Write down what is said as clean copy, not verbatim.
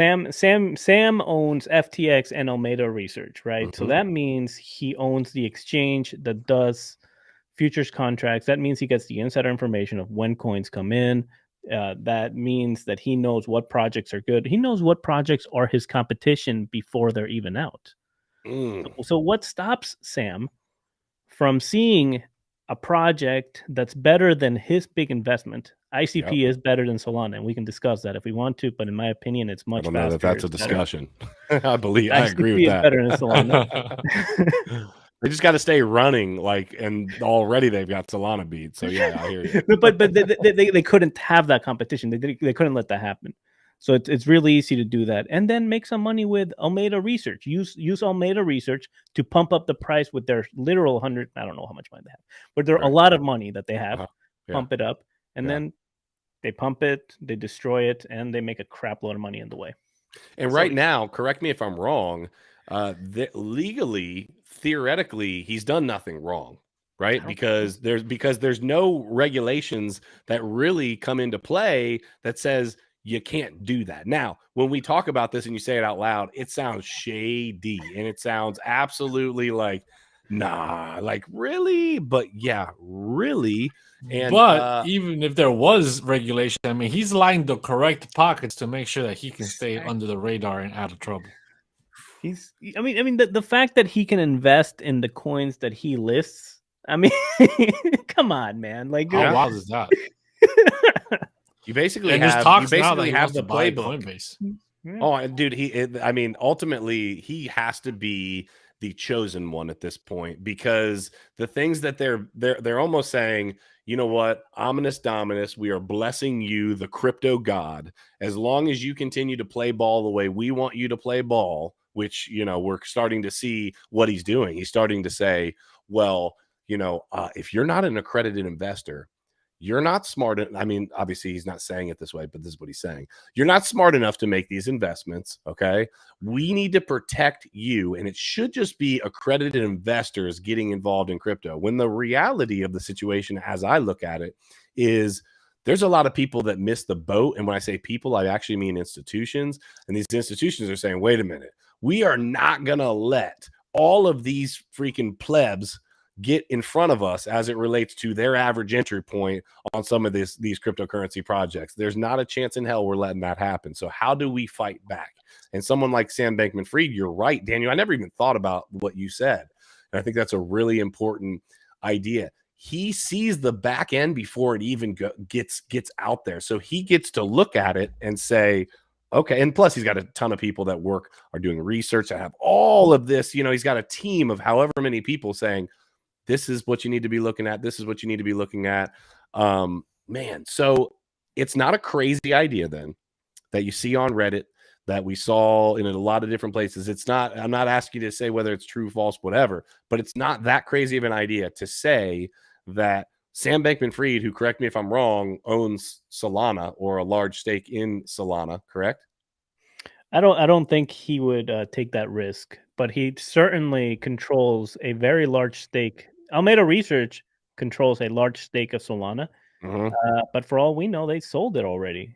Sam owns FTX and Alameda Research, right? So Mhm. that means he owns the exchange that does futures contracts. That means he gets the insider information of when coins come in. That means that he knows what projects are good. He knows what projects are his competition before they're even out. So what stops Sam from seeing a project that's better than his big investment? ICP is better than Solana, and we can discuss that if we want to, but in my opinion, it's much I don't faster. know that that's a discussion. I agree with ICP is that. better than Solana. They just got to stay running, and already they've got Solana beat. So yeah, I hear you. but they couldn't have that competition. They couldn't let that happen. So it's really easy to do that, and then make some money with Alameda Research. Use Alameda Research to pump up the price with their literal 100. I don't know how much money they have, but they're a lot of money that they have. Pump it up, and then they pump it, they destroy it, and they make a crap load of money in the way. And right now, correct me if I'm wrong, legally, theoretically, he's done nothing wrong, right? Because there's no regulations that really come into play that says you can't do that. Now, when we talk about this and you say it out loud, it sounds shady and it sounds absolutely like, nah, like really? But yeah, really. And but even if there was regulation, I mean, he's lined the correct pockets to make sure that he can stay under the radar and out of trouble. I mean, the fact that he can invest in the coins that he lists. I mean, come on, man! Like, how wild is that? You basically and have the playbook. Coinbase. Oh, dude, I mean, ultimately, he has to be the chosen one at this point, because the things that they're almost saying, you know what, Ominous Dominus, we are blessing you, the crypto god, as long as you continue to play ball the way we want you to play ball, which, we're starting to see what he's doing. He's starting to say, well, if you're not an accredited investor, you're not smart. I mean, obviously he's not saying it this way, but this is what he's saying. You're not smart enough to make these investments. Okay. We need to protect you. And it should just be accredited investors getting involved in crypto. When the reality of the situation, as I look at it, is there's a lot of people that miss the boat. And when I say people, I actually mean institutions. And these institutions are saying, wait a minute, we are not going to let all of these freaking plebs get in front of us as it relates to their average entry point on some of these cryptocurrency projects. There's not a chance in hell we're letting that happen. So how do we fight back? And someone like Sam Bankman-Fried, you're right, Daniel. I never even thought about what you said. And I think that's a really important idea. He sees the back end before it even gets out there. So he gets to look at it and say, okay. And plus he's got a ton of people that are doing research, that have all of this. He's got a team of however many people saying, this is what you need to be looking at. This is what you need to be looking at. Man, so it's not a crazy idea then that you see on Reddit, that we saw in a lot of different places. I'm not asking you to say whether it's true, false, whatever, but it's not that crazy of an idea to say that Sam Bankman-Fried, who, correct me if I'm wrong, owns Solana or a large stake in Solana, correct? I don't think he would take that risk, but he certainly controls a very large stake. Alameda Research controls a large stake of Solana, but for all we know, they sold it already.